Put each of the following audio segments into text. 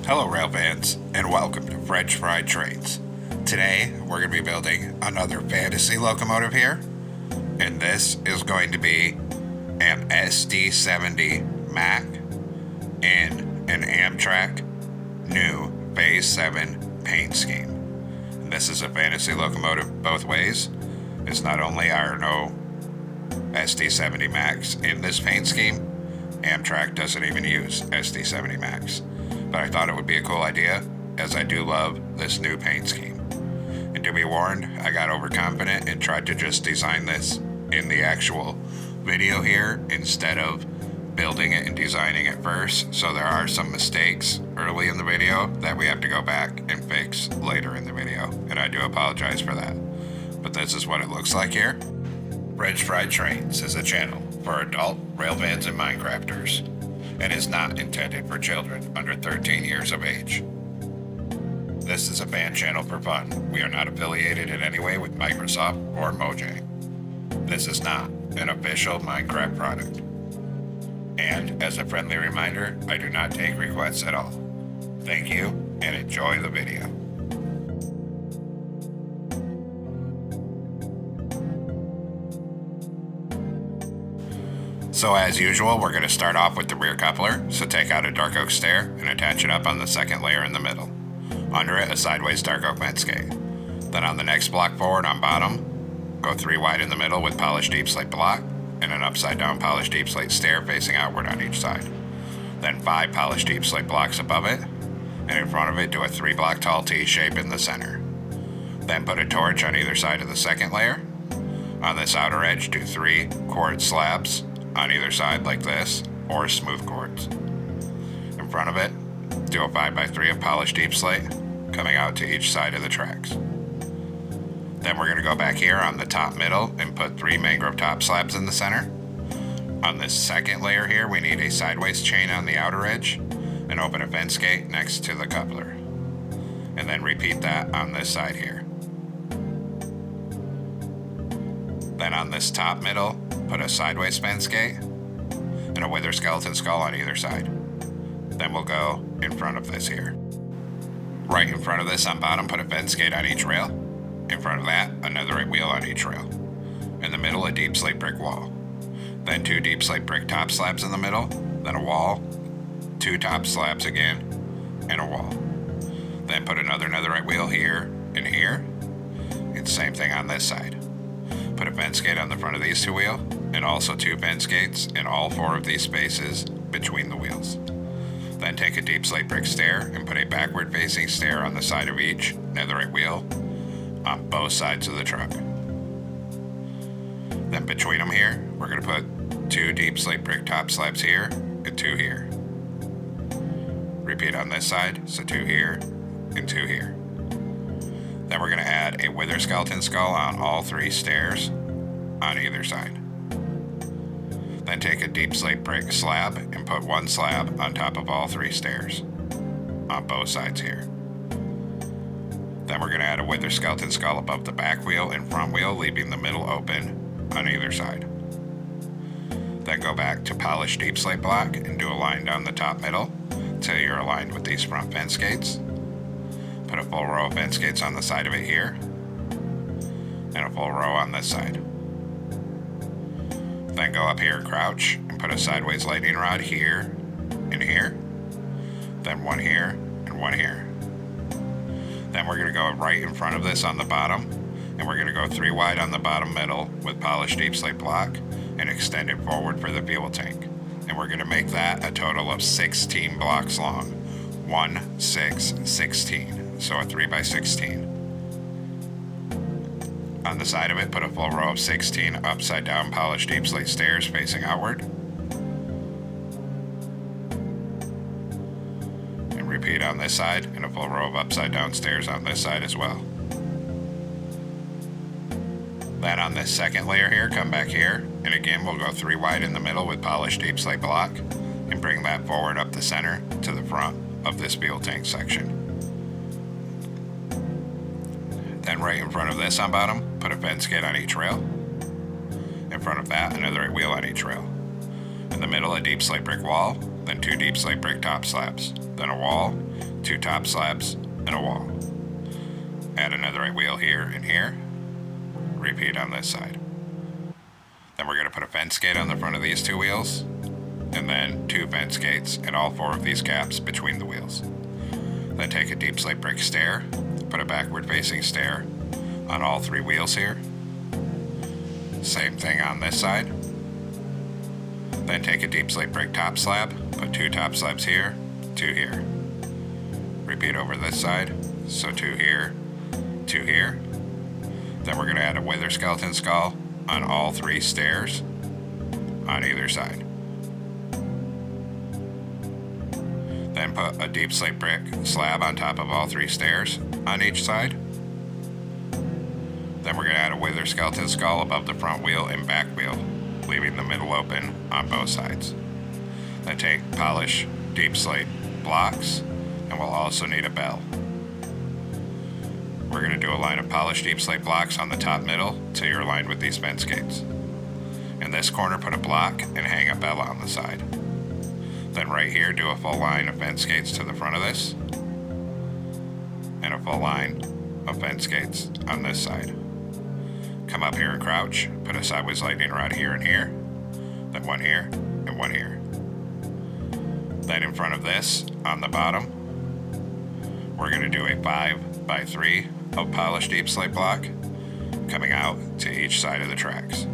Hello rail fans, and welcome to French Fried Trains. Today we're going to be building another fantasy locomotive here, and this is going to be an SD70MAC in an Amtrak new Phase 7 paint scheme. And this is a fantasy locomotive both ways. It's not only are no SD70MACs in this paint scheme, Amtrak doesn't even use SD70MACs. But I thought it would be a cool idea, as I do love this new paint scheme. And to be warned, I got overconfident and tried to just design this in the actual video here instead of building it and designing it first. So there are some mistakes early in the video that we have to go back and fix later in the video, and I do apologize for that. But this is what it looks like here. French Fried Trains is a channel for adult railfans and Minecrafters, and is not intended for children under 13 years of age. This is a fan channel for fun. We are not affiliated in any way with Microsoft or Mojang. This is not an official Minecraft product. And as a friendly reminder, I do not take requests at all. Thank you, and enjoy the video. So as usual, we're going to start off with the rear coupler, so take out a dark oak stair and attach it up on the second layer in the middle. Under it, a sideways dark oak fence gate. Then on the next block forward on bottom, go 3 wide in the middle with polished deep slate block, and an upside down polished deep slate stair facing outward on each side. Then 5 polished deep slate blocks above it, and in front of it do a 3 block tall T shape in the center. Then put a torch on either side of the second layer. On this outer edge, do 3 cord slabs on either side like this, or smooth cords. In front of it, do a 5x3 of polished deep slate coming out to each side of the tracks. Then we're going to go back here on the top middle and put 3 mangrove top slabs in the center. On this second layer here, we need a sideways chain on the outer edge and open a fence gate next to the coupler. And then repeat that on this side here. Then on this top middle, put a sideways fence gate and a wither skeleton skull on either side. Then we'll go in front of this here. Right in front of this on bottom, put a fence gate on each rail. In front of that, another right wheel on each rail. In the middle, a deep slate brick wall. Then 2 deep slate brick top slabs in the middle, then a wall, 2 top slabs again, and a wall. Then put another right wheel here and here, and same thing on this side. Put a fence gate on the front of these 2 wheels, and also 2 fence gates in all 4 of these spaces between the wheels. Then take a deep slate brick stair and put a backward facing stair on the side of each netherite wheel on both sides of the truck. Then between them here, we're going to put 2 deep slate brick top slabs here and 2 here. Repeat on this side, so 2 here and 2 here. Then we're going to add a wither skeleton skull on all 3 stairs on either side. Then take a deep slate brick slab and put 1 slab on top of all 3 stairs on both sides here. Then we're going to add a wither skeleton skull above the back wheel and front wheel, leaving the middle open on either side. Then go back to polished deep slate block and do a line down the top middle until you're aligned with these front fence gates. Put a full row of fence gates on the side of it here, and a full row on this side. Then go up here and crouch and put a sideways lightning rod here and here, then 1 here and 1 here. Then we're going to go right in front of this on the bottom, and we're going to go 3 wide on the bottom middle with polished deep slate block and extend it forward for the fuel tank. And we're going to make that a total of 16 blocks long. 1, 6, 16. So a 3x16. On the side of it, put a full row of 16 upside down polished deep slate stairs facing outward. And repeat on this side, and a full row of upside down stairs on this side as well. Then on this second layer here, come back here, and again we'll go 3 wide in the middle with polished deep slate block, and bring that forward up the center to the front of this fuel tank section. Then right in front of this on bottom, put a fence gate on each rail. In front of that, another right wheel on each rail. In the middle, a deep slate brick wall, then 2 deep slate brick top slabs, then a wall, 2 top slabs, and a wall. Add another right wheel here and here. Repeat on this side. Then we're going to put a fence gate on the front of these 2 wheels, and then 2 fence gates in all 4 of these gaps between the wheels. Then take a deep slate brick stair, put a backward facing stair on all 3 wheels here. Same thing on this side. Then take a deep slate brick top slab, put 2 top slabs here, 2 here. Repeat over this side, so 2 here, 2 here. Then we're going to add a wither skeleton skull on all 3 stairs on either side. Then put a deep slate brick slab on top of all 3 stairs on each side. Then we're going to add a wither skeleton skull above the front wheel and back wheel, leaving the middle open on both sides. Then take polish deep slate blocks, and we'll also need a bell. We're going to do a line of polished deep slate blocks on the top middle till you're aligned with these fence gates. In this corner, put a block and hang a bell on the side. Then right here, do a full line of fence gates to the front of this, and a full line of fence gates on this side. Come up here and crouch, put a sideways lightning rod here and here, then 1 here and 1 here. Then in front of this, on the bottom, we're going to do a 5x3 of polished deep slate block coming out to each side of the tracks.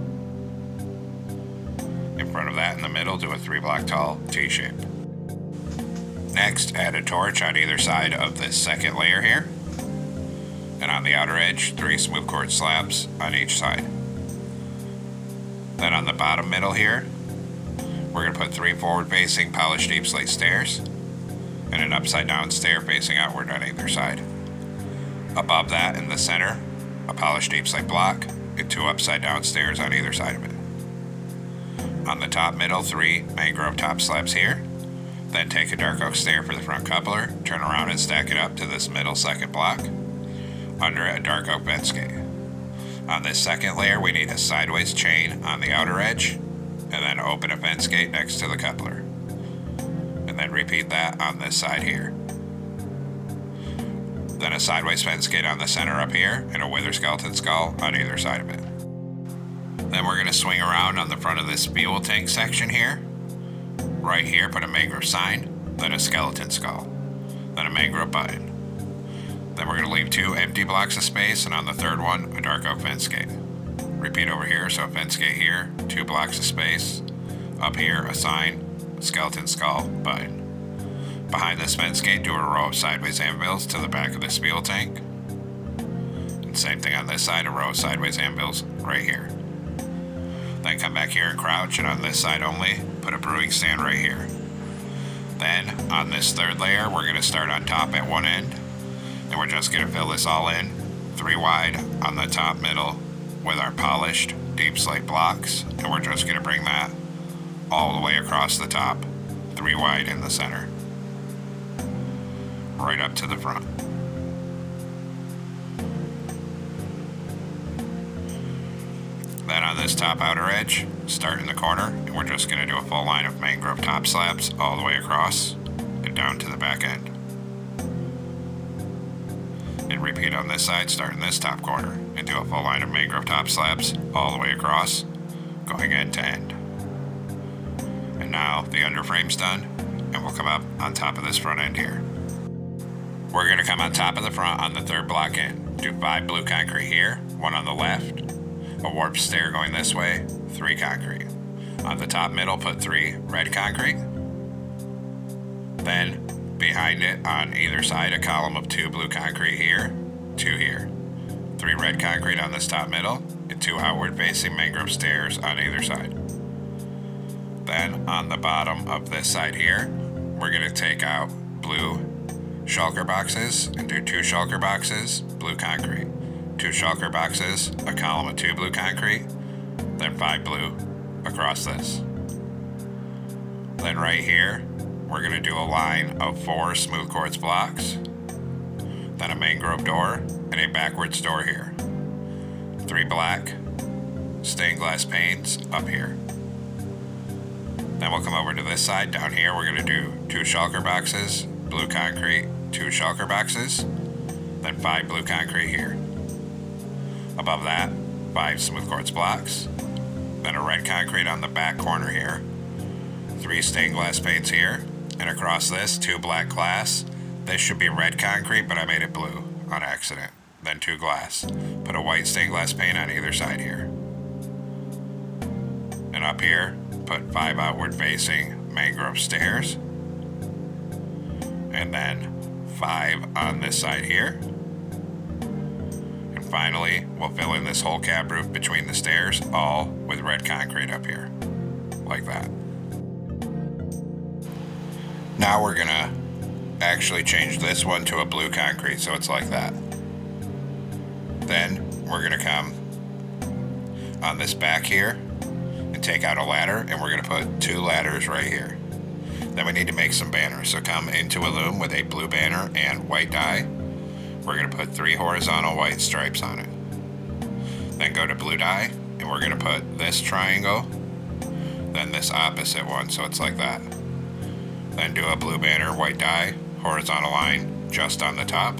In front of that in the middle, do a 3-block tall T-shape. Next, add a torch on either side of this second layer here, and on the outer edge, 3 smooth quartz slabs on each side. Then on the bottom middle here, we're going to put 3 forward-facing polished deep slate stairs and an upside-down stair facing outward on either side. Above that in the center, a polished deep slate block and 2 upside-down stairs on either side of it. On the top middle, 3 mangrove top slabs here. Then take a dark oak stair for the front coupler, turn around and stack it up to this middle second block. Under it, a dark oak fence gate. On this second layer, we need a sideways chain on the outer edge, and then open a fence gate next to the coupler. And then repeat that on this side here. Then a sideways fence gate on the center up here, and a wither skeleton skull on either side of it. Then we're going to swing around on the front of this fuel tank section here. Right here, put a mangrove sign, then a skeleton skull, then a mangrove button. Then we're going to leave 2 empty blocks of space, and on the third one, a dark oak fence gate. Repeat over here, so a fence gate here, 2 blocks of space. Up here, a sign, skeleton skull, button. Behind this fence gate, do a row of sideways anvils to the back of this fuel tank. And same thing on this side, a row of sideways anvils right here. Then come back here and crouch, and on this side only, put a brewing stand right here. Then, on this third layer, we're going to start on top at one end, and we're just going to fill this all in, 3 wide on the top middle with our polished deep slate blocks, and we're just going to bring that all the way across the top, 3 wide in the center, right up to the front. Then on this top outer edge, start in the corner, and we're just going to do a full line of mangrove top slabs all the way across and down to the back end. And repeat on this side, start in this top corner, and do a full line of mangrove top slabs all the way across, going end to end. And now the underframe's done, and we'll come up on top of this front end here. We're going to come on top of the front on the third block end. Do 5 blue concrete here, 1 on the left, a warped stair going this way, 3 concrete. On the top middle, put 3 red concrete. Then, behind it, on either side, a column of 2 blue concrete here, 2 here. 3 red concrete on this top middle, and 2 outward-facing mangrove stairs on either side. Then, on the bottom of this side here, we're going to take out blue shulker boxes and do 2 shulker boxes, blue concrete. 2 shulker boxes, a column of 2 blue concrete, then 5 blue across this. Then right here, we're going to do a line of 4 smooth quartz blocks, then a mangrove door, and a backwards door here. 3 black stained glass panes up here. Then we'll come over to this side. Down here, we're going to do 2 shulker boxes, blue concrete, 2 shulker boxes, then 5 blue concrete here. Above that, 5 smooth quartz blocks, then a red concrete on the back corner here, 3 stained glass panes here, and across this, 2 black glass. This should be red concrete, but I made it blue on accident. Then 2 glass. Put a white stained glass pane on either side here. And up here, put 5 outward facing mangrove stairs. And then 5 on this side here. And finally, we'll fill in this whole cab roof between the stairs, all with red concrete up here, like that. Now we're gonna actually change this one to a blue concrete, so it's like that. Then we're gonna come on this back here and take out a ladder, and we're gonna put 2 ladders right here. Then we need to make some banners, so come into a loom with a blue banner and white dye. We're gonna put 3 horizontal white stripes on it. Then go to blue dye, and we're gonna put this triangle, then this opposite one, so it's like that. Then do a blue banner, white dye, horizontal line just on the top.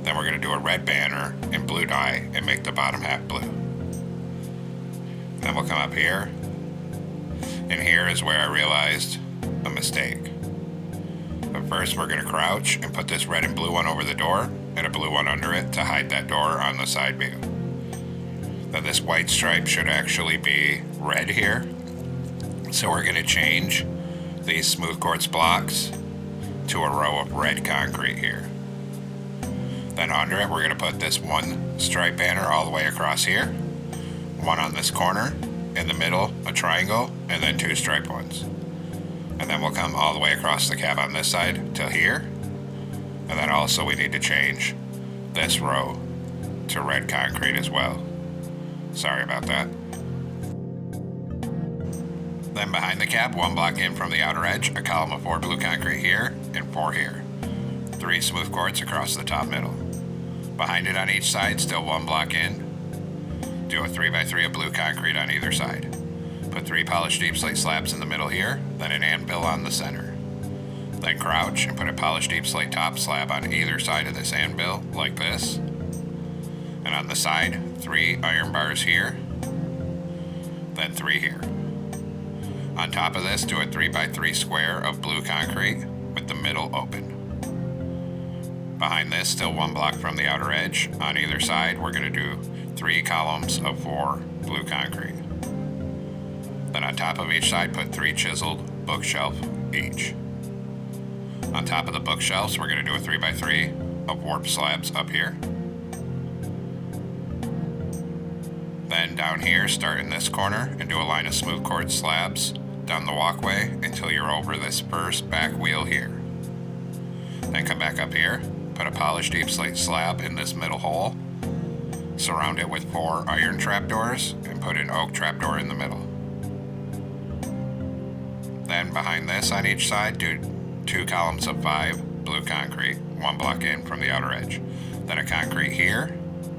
Then we're going to do a red banner in blue dye and make the bottom half blue. Then we'll come up here, and here is where I realized a mistake. But first we're going to crouch and put this red and blue one over the door and a blue one under it to hide that door on the side view. Then this white stripe should actually be red here. So we're going to change these smooth quartz blocks to a row of red concrete here. Then under it, we're going to put this 1 stripe banner all the way across here, 1 on this corner, in the middle, a triangle, and then 2 striped ones. And then we'll come all the way across the cab on this side till here. And then also we need to change this row to red concrete as well. Sorry about that. Then behind the cab, 1 block in from the outer edge, a column of 4 blue concrete here and 4 here. 3 smooth quartz across the top middle. Behind it on each side, still 1 block in. Do a 3x3 of blue concrete on either side. Put 3 polished deep slate slabs in the middle here, then an anvil on the center. Then crouch and put a polished deep slate top slab on either side of this anvil, like this. And on the side, 3 iron bars here, then 3 here. On top of this, do a 3x3 square of blue concrete with the middle open. Behind this, still 1 block from the outer edge, on either side, we're going to do 3 columns of 4 blue concrete. Then on top of each side, put 3 chiseled bookshelf each. On top of the bookshelves, we're going to do a 3x3 of warp slabs up here. Then down here, start in this corner and do a line of smooth quartz slabs down the walkway until you're over this first back wheel here. Then come back up here, put a polished deep slate slab in this middle hole, surround it with 4 iron trapdoors, and put an oak trapdoor in the middle. Then behind this on each side, do 2 columns of 5 blue concrete, 1 block in from the outer edge. Then a concrete here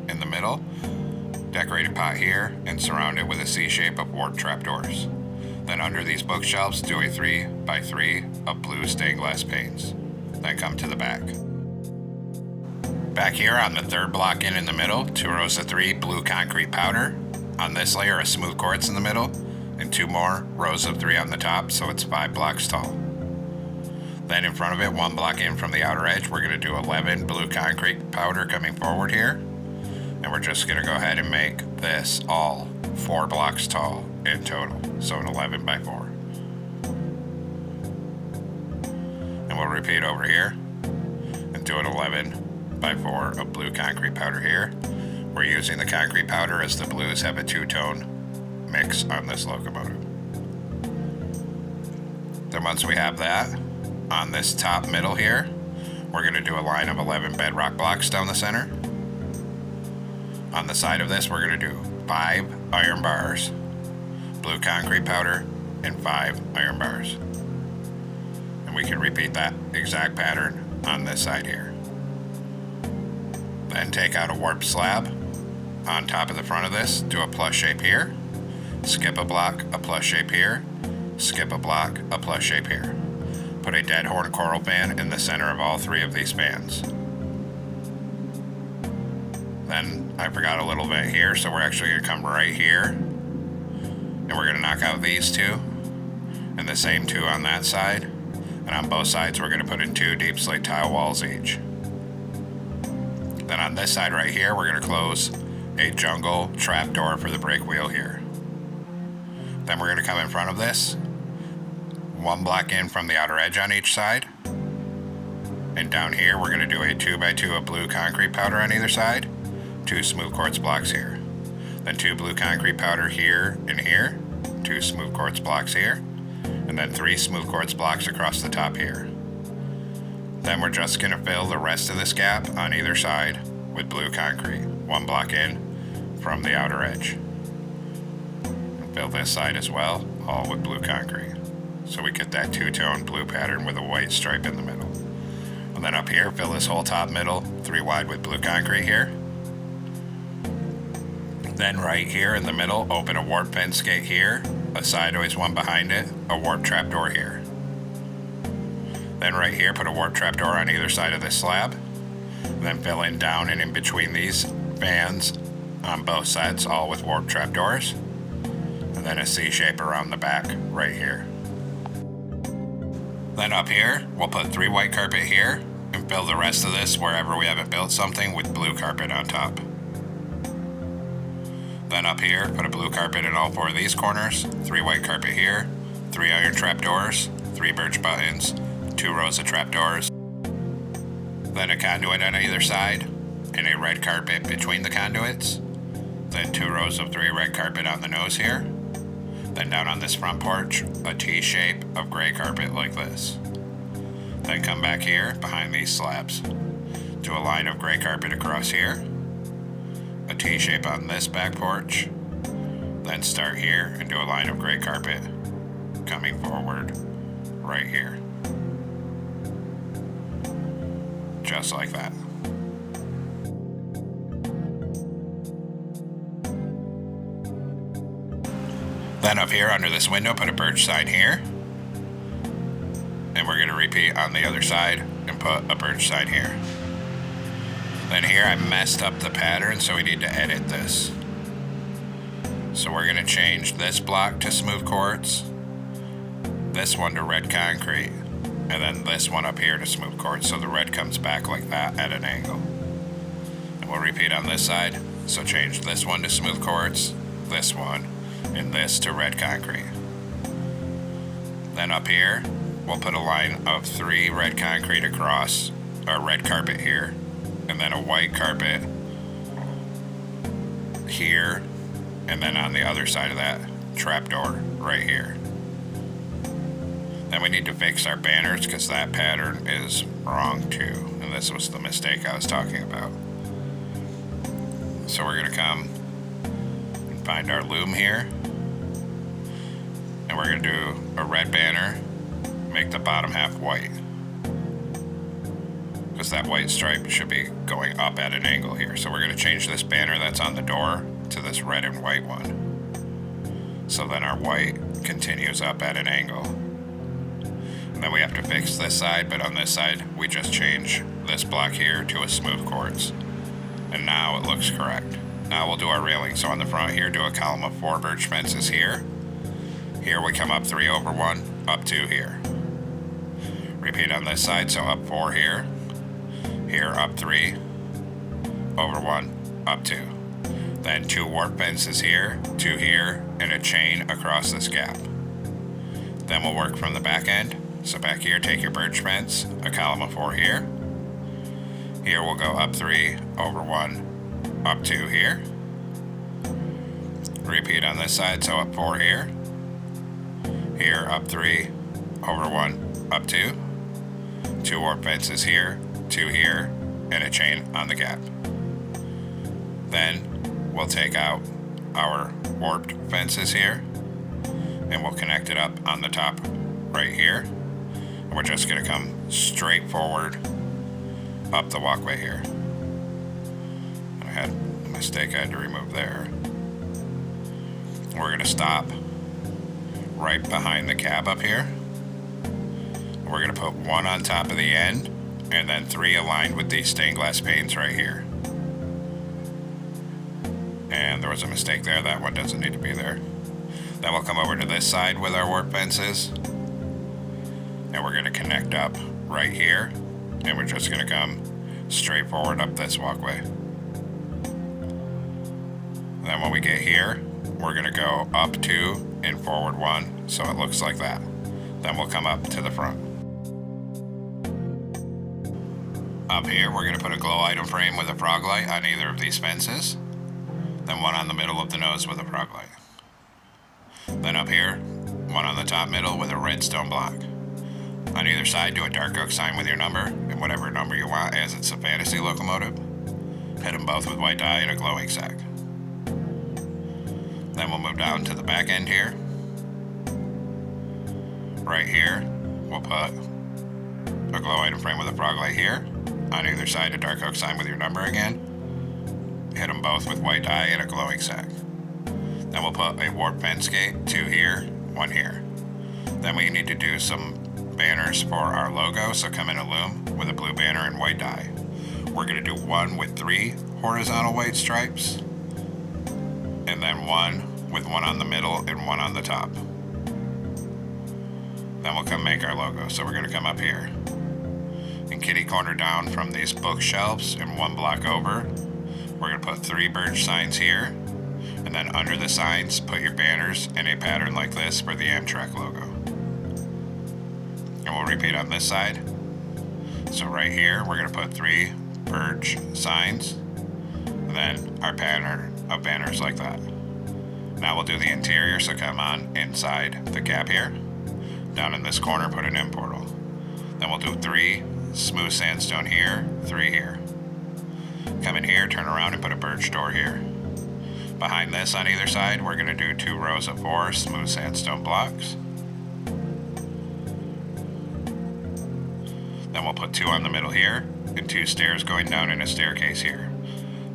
in the middle, decorated pot here, and surround it with a C shape of warped trapdoors. Then under these bookshelves, do a 3x3 of blue stained glass panes. Then come to the back. Back here on the 3rd block in the middle, 2 rows of 3 blue concrete powder. On this layer, a smooth quartz in the middle, and 2 more rows of 3 on the top, so it's 5 blocks tall. Then in front of it, 1 block in from the outer edge, we're going to do 11 blue concrete powder coming forward here. And we're just going to go ahead and make this all 4 blocks tall in total, so an 11 by 4. And we'll repeat over here and do an 11 by 4 of blue concrete powder here. We're using the concrete powder as the blues have a 2-tone mix on this locomotive. Then once we have that, on this top middle here, we're going to do a line of 11 bedrock blocks down the center. On the side of this, we're going to do 5 iron bars, blue concrete powder, and 5 iron bars. And we can repeat that exact pattern on this side here. Then take out a warped slab. On top of the front of this, do a plus shape here, skip a block, a plus shape here, skip a block, a plus shape here. Put a dead horn coral fan in the center of all 3 of these fans. Then I forgot a little bit here, so we're actually going to come right here, and we're going to knock out these 2, and the same 2 on that side, and on both sides we're going to put in 2 deep slate tile walls each. Then on this side right here, we're going to close a jungle trap door for the brake wheel here. Then we're going to come in front of this, 1 block in from the outer edge on each side, and down here we're going to do a 2x2 of blue concrete powder on either side, 2 smooth quartz blocks here, then 2 blue concrete powder here and here, 2 smooth quartz blocks here, and then 3 smooth quartz blocks across the top here. Then we're just going to fill the rest of this gap on either side with blue concrete, 1 block in from the outer edge. And fill this side as well, all with blue concrete. So we get that 2-tone blue pattern with a white stripe in the middle. And then up here, fill this whole top middle 3 wide with blue concrete here. Then right here in the middle, open a warp fence gate here, a sideways one behind it, a warp trapdoor here. Then right here, put a warp trapdoor on either side of this slab. Then fill in down and in between these fans on both sides, all with warp trapdoors. And then a C shape around the back right here. Then up here, we'll put 3 white carpet here and fill the rest of this wherever we haven't built something with blue carpet on top. Then up here, put a blue carpet in all 4 of these corners, 3 white carpet here, 3 iron trapdoors, 3 birch buttons, 2 rows of trapdoors, then a conduit on either side, and a red carpet between the conduits, then 2 rows of 3 red carpet on the nose here, then down on this front porch, a T shape of gray carpet like this. Then come back here behind these slabs. Do a line of gray carpet across here, a T shape on this back porch, then start here and do a line of gray carpet coming forward right here. Just like that. Then up here under this window, put a birch sign here. And we're going to repeat on the other side and put a birch sign here. Then here I messed up the pattern, so we need to edit this. So we're going to change this block to smooth quartz, this one to red concrete, and then this one up here to smooth quartz, so the red comes back like that at an angle. And we'll repeat on this side, so change this one to smooth quartz, this one, and this to red concrete. Then up here, we'll put a line of 3 red concrete across our red carpet here, and then a white carpet here, and then on the other side of that, trapdoor right here. Then we need to fix our banners because that pattern is wrong too, and this was the mistake I was talking about. So we're going to come and find our loom here, and we're going to do a red banner, make the bottom half white, because that white stripe should be going up at an angle here. So we're going to change this banner that's on the door to this red and white one, so then our white continues up at an angle. And then we have to fix this side, but on this side we just change this block here to a smooth quartz, and now it looks correct. Now we'll do our railing. So on the front here, do a column of 4 birch fences here. Here we come up 3 over 1, up 2 here. Repeat on this side, so up 4 here, here up 3, over 1, up 2. Then 2 warp fences here, 2 here, and a chain across this gap. Then we'll work from the back end. So back here, take your birch fence, a column of 4 here. Here we'll go up 3, over 1, up 2 here. Repeat on this side, so up 4 here. Here, up 3, over 1, up 2. 2 warp fences here, 2 here, and a chain on the gap. Then we'll take out our warped fences here, and we'll connect it up on the top right here. And we're just going to come straight forward up the walkway here. I had a mistake I had to remove there. We're going to stop right behind the cab up here. We're going to put one on top of the end, and then 3 aligned with these stained glass panes right here. And there was a mistake there, that one doesn't need to be there. Then we'll come over to this side with our warp fences, and we're going to connect up right here, and we're just going to come straight forward up this walkway. Then when we get here, we're going to go up 2 and forward 1, so it looks like that. Then we'll come up to the front. Up here, we're going to put a glow item frame with a frog light on either of these fences. Then one on the middle of the nose with a frog light. Then up here, one on the top middle with a redstone block. On either side, do a dark oak sign with your number, and whatever number you want, as it's a fantasy locomotive. Hit them both with white dye and a glowing sack. Then we'll move down to the back end here. Right here, we'll put a glow item frame with a frog light here. On either side, a dark oak sign with your number again. Hit them both with white dye and a glowing sack. Then we'll put a warp fence gate, 2 here, 1 here. Then we need to do some banners for our logo, so come in a loom with a blue banner and white dye. We're going to do one with 3 horizontal white stripes, and then one with 1 on the middle and 1 on the top. Then we'll come make our logo. So we're going to come up here and kitty corner down from these bookshelves and 1 block over. We're going to put 3 birch signs here, and then under the signs put your banners in a pattern like this for the Amtrak logo. And we'll repeat on this side. So right here we're going to put 3 birch signs, and then our pattern of banners like that. Now we'll do the interior, so come on inside the gap here. Down in this corner put an in portal. Then we'll do 3 smooth sandstone here, 3 here. Come in here, turn around and put a birch door here. Behind this on either side, we're going to do 2 rows of 4 smooth sandstone blocks. Then we'll put 2 on the middle here, and 2 stairs going down in a staircase here.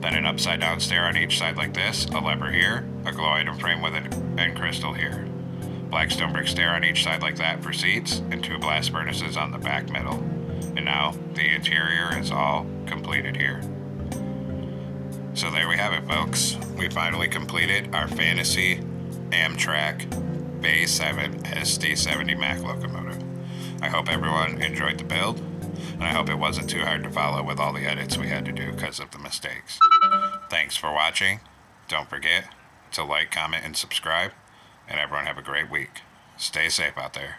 Then an upside down stair on each side like this, a lever here, a glow item frame with an end crystal here. Black stone brick stair on each side like that for seats, and 2 blast furnaces on the back middle. And now the interior is all completed here. So there we have it, folks. We finally completed our fantasy Amtrak Bay 7 SD70MAC locomotive. I hope everyone enjoyed the build, and I hope it wasn't too hard to follow with all the edits we had to do because of the mistakes. Thanks for watching. Don't forget to like, comment, and subscribe, and everyone have a great week. Stay safe out there.